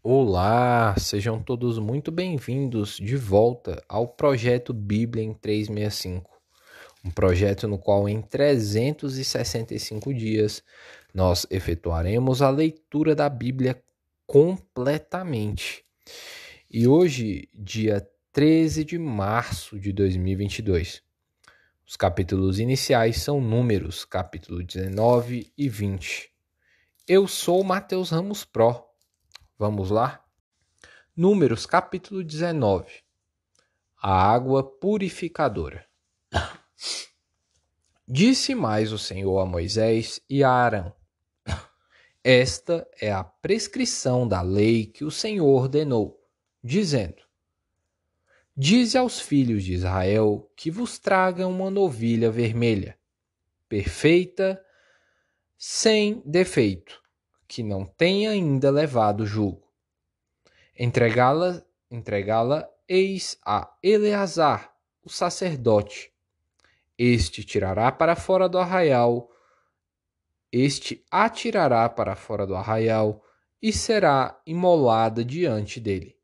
Olá, sejam todos muito bem-vindos de volta ao projeto Bíblia em 365, um projeto no qual em 365 dias nós efetuaremos a leitura da Bíblia completamente. E hoje, dia 13 de março de 2022, os capítulos iniciais são Números, capítulo 19 e 20. Eu sou Matheus Ramos Pro. Vamos lá? Números capítulo 19. A água purificadora. Disse mais o Senhor a Moisés e a Arão: Esta é a prescrição da lei que o Senhor ordenou, dizendo: Dize aos filhos de Israel que vos tragam uma novilha vermelha, perfeita, sem defeito, que não tenha ainda levado jugo. Entregá-la eis a Eleazar, o sacerdote. Este tirará para fora do arraial, este atirará para fora do arraial e será imolada diante dele.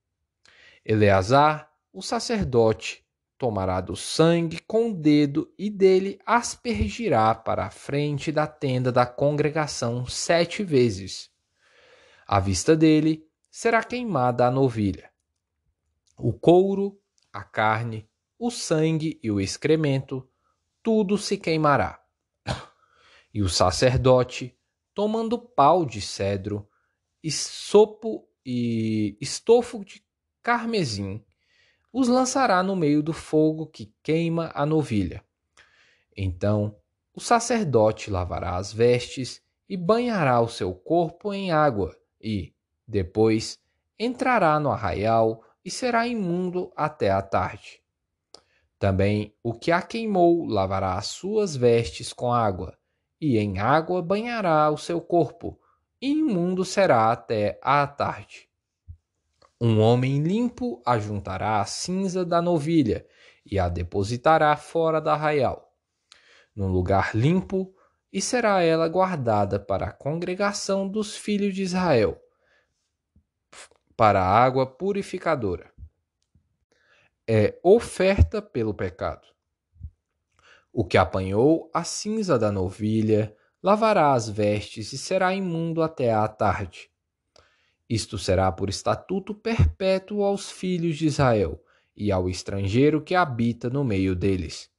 Eleazar, o sacerdote, tomará do sangue com o dedo e dele aspergirá para a frente da tenda da congregação 7 vezes. À vista dele será queimada a novilha. O couro, a carne, o sangue e o excremento, tudo se queimará. E o sacerdote, tomando pau de cedro, sopo e estofo de carmesim, os lançará no meio do fogo que queima a novilha. Então o sacerdote lavará as vestes e banhará o seu corpo em água e, depois, entrará no arraial e será imundo até a tarde. Também o que a queimou lavará as suas vestes com água, e em água banhará o seu corpo, e imundo será até à tarde. Um homem limpo ajuntará a cinza da novilha e a depositará fora do arraial, num lugar limpo, e será ela guardada para a congregação dos filhos de Israel, para a água purificadora. É oferta pelo pecado. O que apanhou a cinza da novilha lavará as vestes e será imundo até à tarde. Isto será por estatuto perpétuo aos filhos de Israel e ao estrangeiro que habita no meio deles.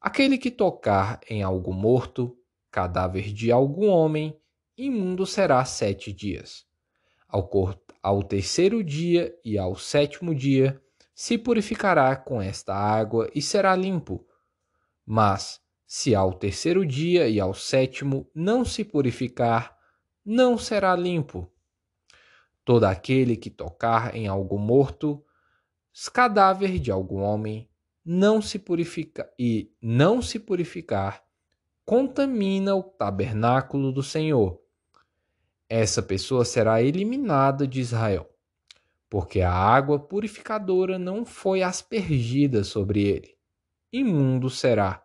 Aquele que tocar em algo morto, cadáver de algum homem, imundo será 7 dias. Ao terceiro dia e ao sétimo dia, se purificará com esta água e será limpo. Mas, se ao terceiro dia e ao sétimo não se purificar, não será limpo. Todo aquele que tocar em algo morto, cadáver de algum homem, não se purificar, contamina o tabernáculo do Senhor. Essa pessoa será eliminada de Israel, porque a água purificadora não foi aspergida sobre ele. Imundo será.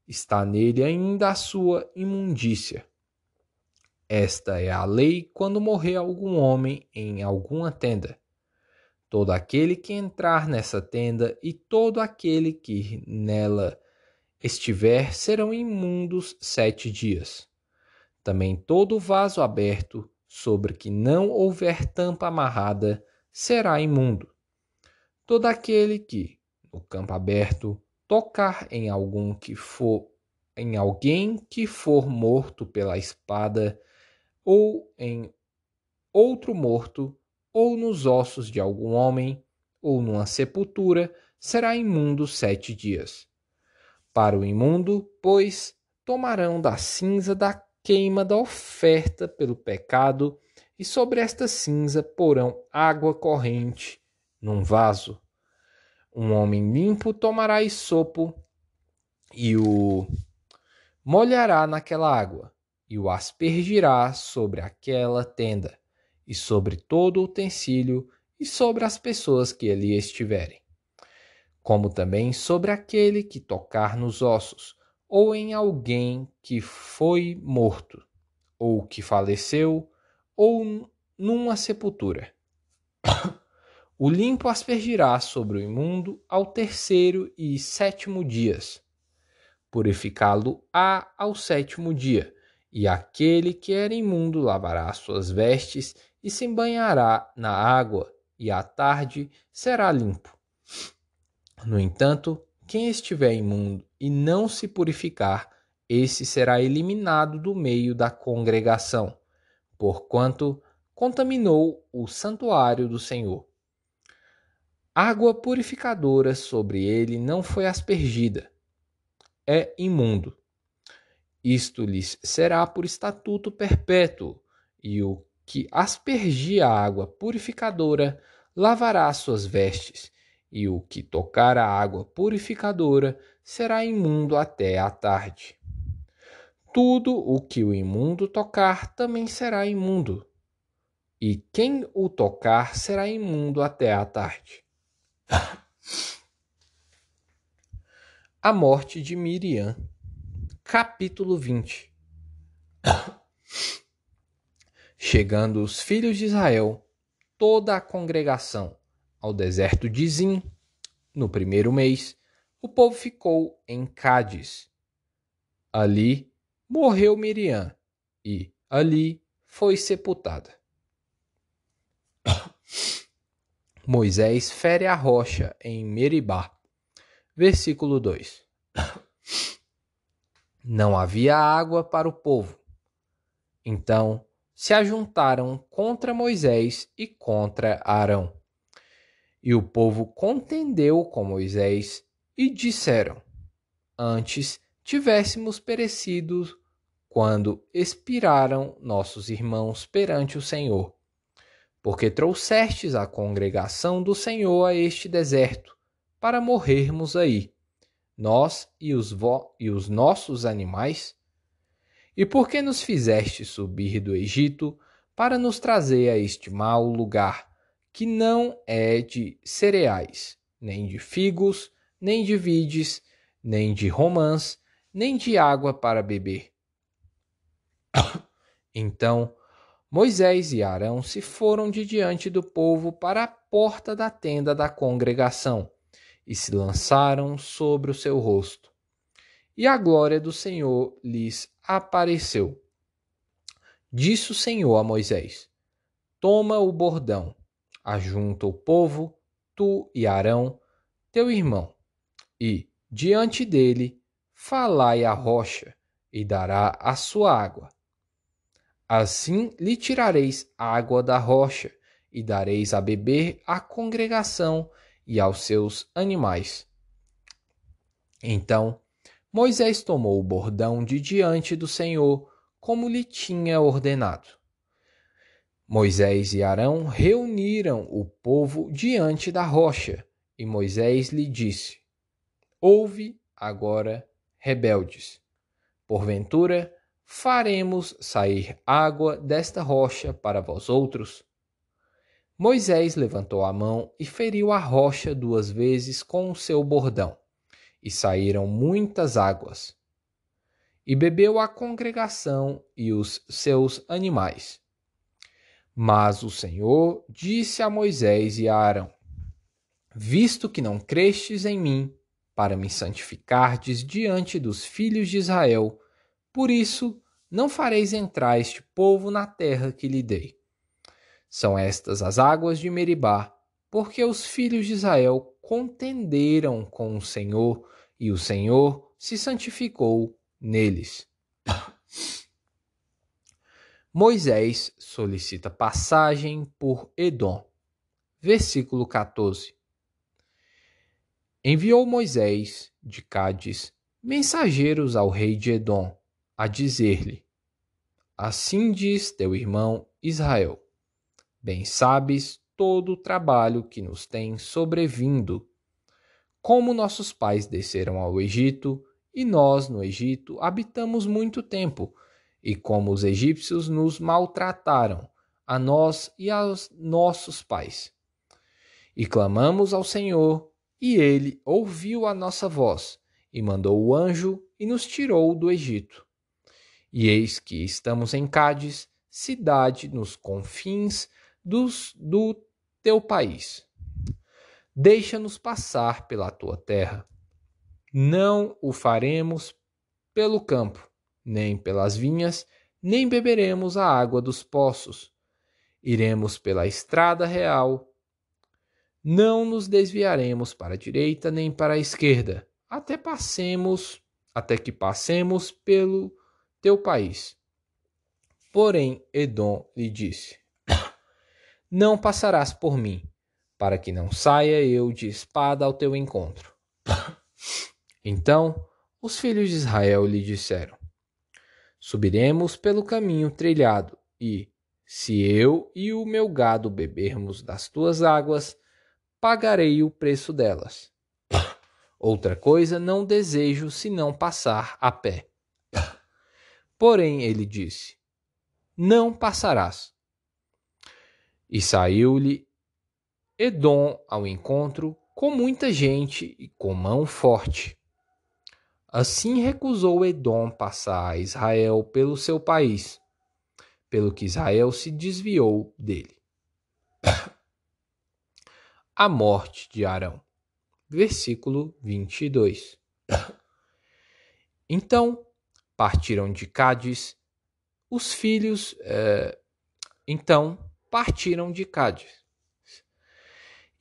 Está nele ainda a sua imundícia. Esta é a lei quando morrer algum homem em alguma tenda. Todo aquele que entrar nessa tenda e todo aquele que nela estiver serão imundos 7 dias. Também todo vaso aberto, sobre que não houver tampa amarrada, será imundo. Todo aquele que, no campo aberto, tocar em alguém que for morto pela espada, ou em outro morto, ou nos ossos de algum homem, ou numa sepultura, será imundo 7 dias. Para o imundo, pois, tomarão da cinza da queima da oferta pelo pecado, e sobre esta cinza porão água corrente num vaso. Um homem limpo tomará isopo e o molhará naquela água, e o aspergirá sobre aquela tenda, e sobre todo o utensílio, e sobre as pessoas que ali estiverem, como também sobre aquele que tocar nos ossos, ou em alguém que foi morto, ou que faleceu, ou numa sepultura. O limpo aspergirá sobre o imundo ao terceiro e sétimo dias. Purificá-lo-á ao sétimo dia, e aquele que era imundo lavará suas vestes e se banhará na água, e à tarde será limpo. No entanto, quem estiver imundo e não se purificar, esse será eliminado do meio da congregação, porquanto contaminou o santuário do Senhor. Água purificadora sobre ele não foi aspergida. É imundo. Isto lhes será por estatuto perpétuo, e o que aspergir a água purificadora lavará suas vestes, e o que tocar a água purificadora será imundo até à tarde. Tudo o que o imundo tocar também será imundo, e quem o tocar será imundo até à tarde. A morte de Miriam. Capítulo 20. Chegando os filhos de Israel, toda a congregação, ao deserto de Zim, no primeiro mês, o povo ficou em Cádiz. Ali morreu Miriam, e ali foi sepultada. Moisés fere a rocha em Meribá. Versículo 2. Não havia água para o povo. Então se ajuntaram contra Moisés e contra Arão. E o povo contendeu com Moisés e disseram: Antes tivéssemos perecido quando expiraram nossos irmãos perante o Senhor, porque trouxestes a congregação do Senhor a este deserto, para morrermos aí, nós e os nossos animais? E por que nos fizeste subir do Egito para nos trazer a este mau lugar, que não é de cereais, nem de figos, nem de vides, nem de romãs, nem de água para beber? Então Moisés e Arão se foram de diante do povo para a porta da tenda da congregação e se lançaram sobre o seu rosto. E a glória do Senhor lhes apareceu. Disse o Senhor a Moisés: Toma o bordão, ajunta o povo, tu e Arão, teu irmão, e, diante dele, falai à rocha, e dará a sua água. Assim lhe tirareis água da rocha, e dareis a beber à congregação e aos seus animais. Então Moisés tomou o bordão de diante do Senhor, como lhe tinha ordenado. Moisés e Arão reuniram o povo diante da rocha, e Moisés lhe disse: Ouve agora, rebeldes. Porventura, faremos sair água desta rocha para vós outros? Moisés levantou a mão e feriu a rocha 2 vezes com o seu bordão, e saíram muitas águas. E bebeu a congregação e os seus animais. Mas o Senhor disse a Moisés e a Arão: Visto que não crestes em mim, para me santificardes diante dos filhos de Israel, por isso não fareis entrar este povo na terra que lhe dei. São estas as águas de Meribá, porque os filhos de Israel contenderam com o Senhor, e o Senhor se santificou neles. Moisés solicita passagem por Edom. Versículo 14. Enviou Moisés, de Cádiz, mensageiros ao rei de Edom, a dizer-lhe: Assim diz teu irmão Israel: Bem sabes todo o trabalho que nos tem sobrevindo. Como nossos pais desceram ao Egito, e nós no Egito habitamos muito tempo, e como os egípcios nos maltrataram, a nós e aos nossos pais. E clamamos ao Senhor, e ele ouviu a nossa voz, e mandou o anjo, e nos tirou do Egito. E eis que estamos em Cádiz, cidade nos confins do teu país. Deixa-nos passar pela tua terra. Não o faremos pelo campo, nem pelas vinhas, nem beberemos a água dos poços. Iremos pela estrada real. Não nos desviaremos para a direita nem para a esquerda, até que passemos pelo teu país. Porém, Edom lhe disse: Não passarás por mim, para que não saia eu de espada ao teu encontro. Então os filhos de Israel lhe disseram: Subiremos pelo caminho trilhado, e, se eu e o meu gado bebermos das tuas águas, pagarei o preço delas. Outra coisa não desejo senão passar a pé. Porém ele disse: Não passarás. E saiu-lhe Edom ao encontro com muita gente e com mão forte. Assim recusou Edom passar a Israel pelo seu país, pelo que Israel se desviou dele. A morte de Arão. Versículo 22. Então partiram de Cádiz os filhos.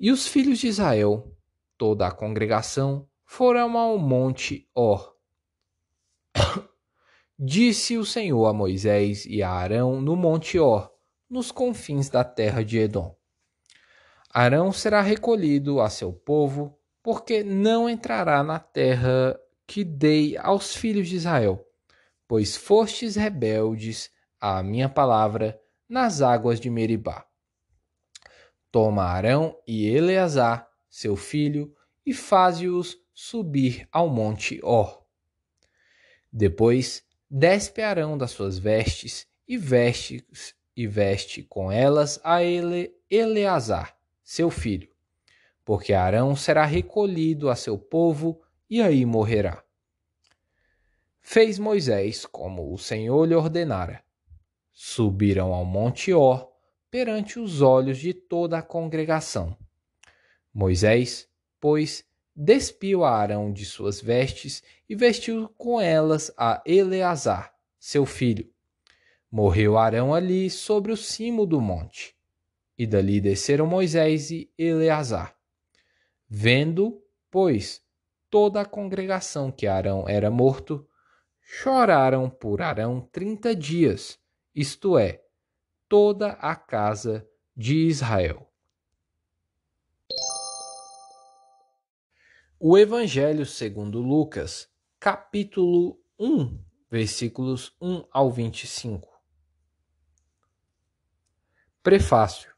E os filhos de Israel, toda a congregação, foram ao monte Hor. Disse o Senhor a Moisés e a Arão no monte Hor, nos confins da terra de Edom: Arão será recolhido a seu povo, porque não entrará na terra que dei aos filhos de Israel, pois fostes rebeldes à minha palavra nas águas de Meribá. Toma Arão e Eleazar, seu filho, e faze-os subir ao monte Hor. Depois despe Arão das suas vestes e veste com elas a Eleazar, seu filho, porque Arão será recolhido a seu povo e aí morrerá. Fez Moisés como o Senhor lhe ordenara. Subiram ao monte Hor perante os olhos de toda a congregação. Moisés, pois, despiu a Arão de suas vestes e vestiu com elas a Eleazar, seu filho. Morreu Arão ali sobre o cimo do monte. E dali desceram Moisés e Eleazar. Vendo, pois, toda a congregação que Arão era morto, choraram por Arão 30 dias, isto é, toda a casa de Israel. O Evangelho segundo Lucas, capítulo 1, versículos 1 ao 25. Prefácio.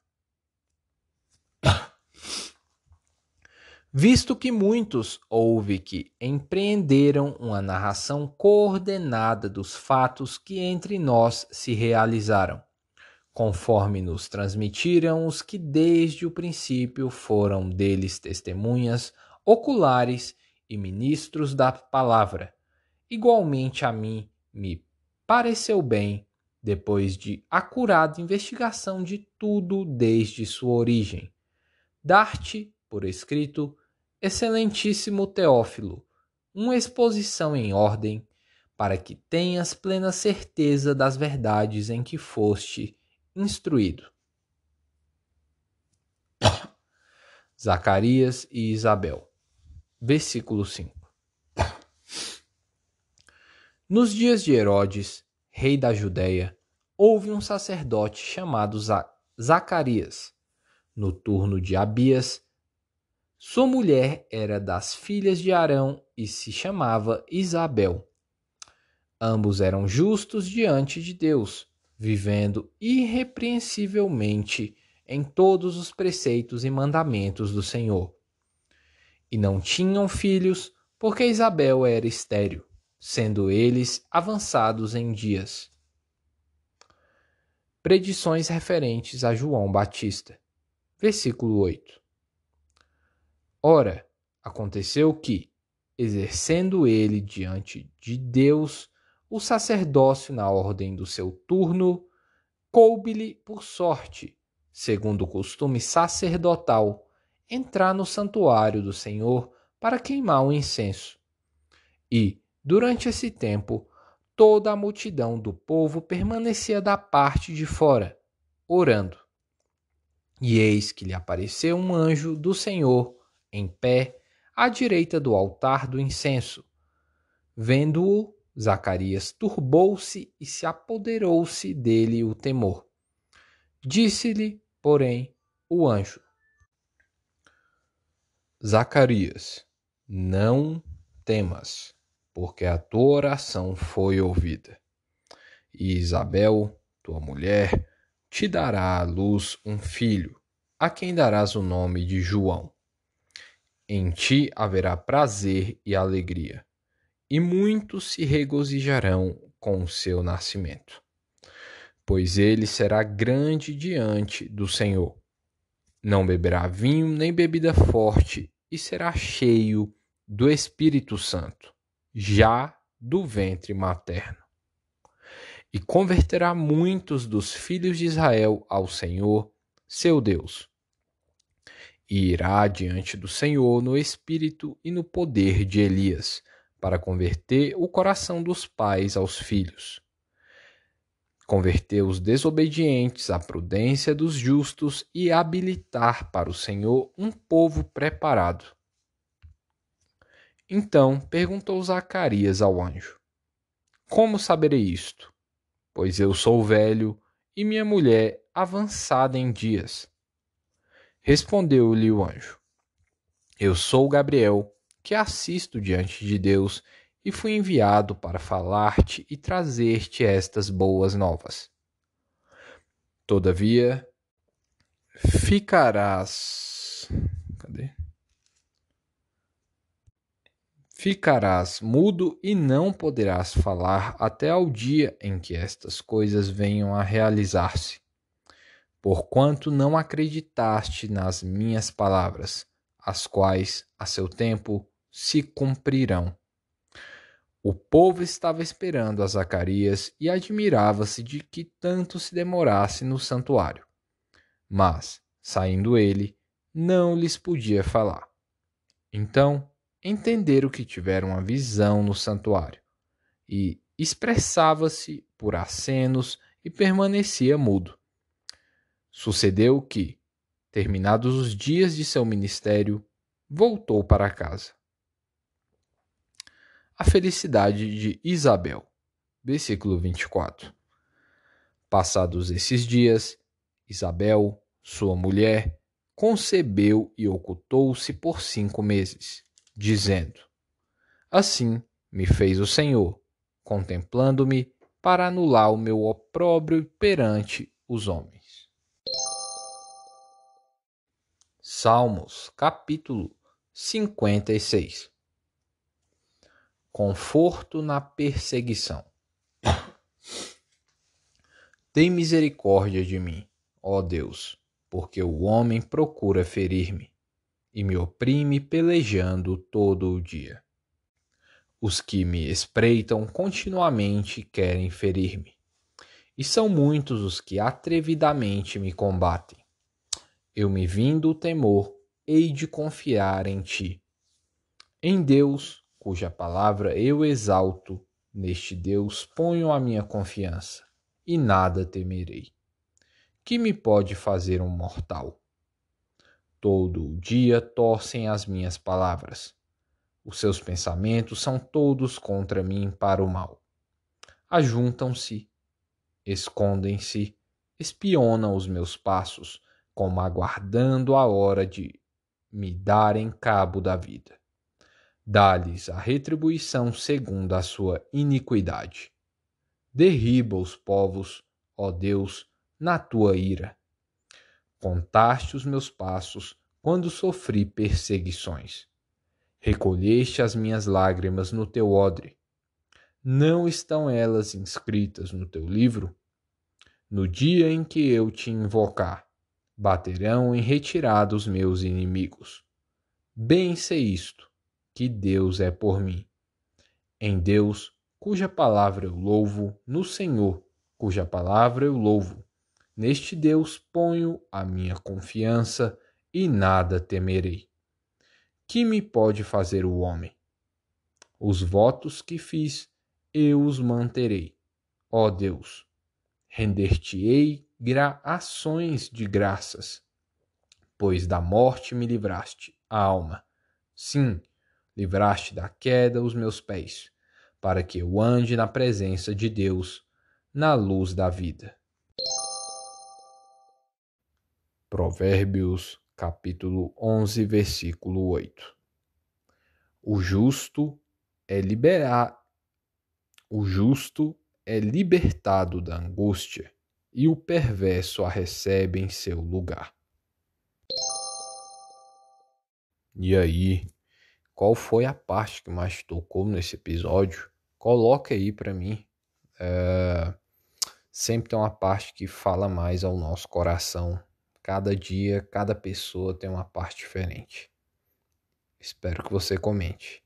Visto que muitos houve que empreenderam uma narração coordenada dos fatos que entre nós se realizaram, conforme nos transmitiram os que desde o princípio foram deles testemunhas oculares e ministros da palavra, igualmente a mim me pareceu bem, depois de acurada investigação de tudo desde sua origem, dar-te, por escrito, excelentíssimo Teófilo, uma exposição em ordem, para que tenhas plena certeza das verdades em que foste instruído. Zacarias e Isabel. Versículo 5. Nos dias de Herodes, rei da Judéia, houve um sacerdote chamado Zacarias, no turno de Abias. Sua mulher era das filhas de Arão e se chamava Isabel. Ambos eram justos diante de Deus, vivendo irrepreensivelmente em todos os preceitos e mandamentos do Senhor. E não tinham filhos, porque Isabel era estéril, sendo eles avançados em dias. Predições referentes a João Batista. Versículo 8. Ora, aconteceu que, exercendo ele diante de Deus o sacerdócio na ordem do seu turno, coube-lhe por sorte, segundo o costume sacerdotal, entrar no santuário do Senhor para queimar o incenso. E, durante esse tempo, toda a multidão do povo permanecia da parte de fora, orando. E eis que lhe apareceu um anjo do Senhor, em pé, à direita do altar do incenso. Vendo-o, Zacarias turbou-se e se apoderou-se dele o temor. Disse-lhe, porém, o anjo: Zacarias, não temas, porque a tua oração foi ouvida. E Isabel, tua mulher, te dará à luz um filho, a quem darás o nome de João. Em ti haverá prazer e alegria, e muitos se regozijarão com o seu nascimento, pois ele será grande diante do Senhor. Não beberá vinho nem bebida forte, e será cheio do Espírito Santo, já do ventre materno. E converterá muitos dos filhos de Israel ao Senhor, seu Deus. E irá diante do Senhor no espírito e no poder de Elias, para converter o coração dos pais aos filhos. Converter os desobedientes à prudência dos justos e habilitar para o Senhor um povo preparado. Então perguntou Zacarias ao anjo: Como saberei isto? Pois eu sou velho e minha mulher avançada em dias. Respondeu-lhe o anjo: Eu sou Gabriel, que assisto diante de Deus, e fui enviado para falar-te e trazer-te estas boas novas. Todavia, ficarás mudo e não poderás falar até ao dia em que estas coisas venham a realizar-se, porquanto não acreditaste nas minhas palavras, as quais, a seu tempo, se cumprirão. O povo estava esperando a Zacarias e admirava-se de que tanto se demorasse no santuário. Mas, saindo ele, não lhes podia falar. Então, entenderam que tiveram uma visão no santuário, e expressava-se por acenos e permanecia mudo. Sucedeu que, terminados os dias de seu ministério, voltou para casa. A felicidade de Isabel. Versículo 24. Passados esses dias, Isabel, sua mulher, concebeu e ocultou-se por 5 meses, dizendo: Assim me fez o Senhor, contemplando-me para anular o meu opróbrio perante os homens. Salmos, capítulo 56. Conforto na perseguição. Tem misericórdia de mim, ó Deus, porque o homem procura ferir-me e me oprime pelejando todo o dia. Os que me espreitam continuamente querem ferir-me, e são muitos os que atrevidamente me combatem. Eu me vim do temor, hei de confiar em ti. Em Deus, cuja palavra eu exalto, neste Deus ponho a minha confiança, e nada temerei. Que me pode fazer um mortal? Todo o dia torcem as minhas palavras. Os seus pensamentos são todos contra mim para o mal. Ajuntam-se, escondem-se, espionam os meus passos, como aguardando a hora de me darem cabo da vida. Dá-lhes a retribuição segundo a sua iniquidade. Derriba os povos, ó Deus, na tua ira. Contaste os meus passos quando sofri perseguições. Recolheste as minhas lágrimas no teu odre. Não estão elas inscritas no teu livro? No dia em que eu te invocar, baterão em retirada os meus inimigos. Bem sei isto, que Deus é por mim. Em Deus, cuja palavra eu louvo, no Senhor, cuja palavra eu louvo, Neste Deus ponho a minha confiança e nada temerei. Que me pode fazer o homem? Os votos que fiz, eu os manterei. Ó Deus, render-te-ei ações de graças, pois da morte me livraste a alma. Sim, livraste da queda os meus pés, para que eu ande na presença de Deus, na luz da vida. Provérbios, capítulo 11, versículo 8. O justo é libertado da angústia, e o perverso a recebe em seu lugar. E aí, qual foi a parte que mais tocou nesse episódio? Coloca aí para mim. Sempre tem uma parte que fala mais ao nosso coração. Cada dia, cada pessoa tem uma parte diferente. Espero que você comente.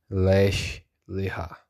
Lesh Lehar.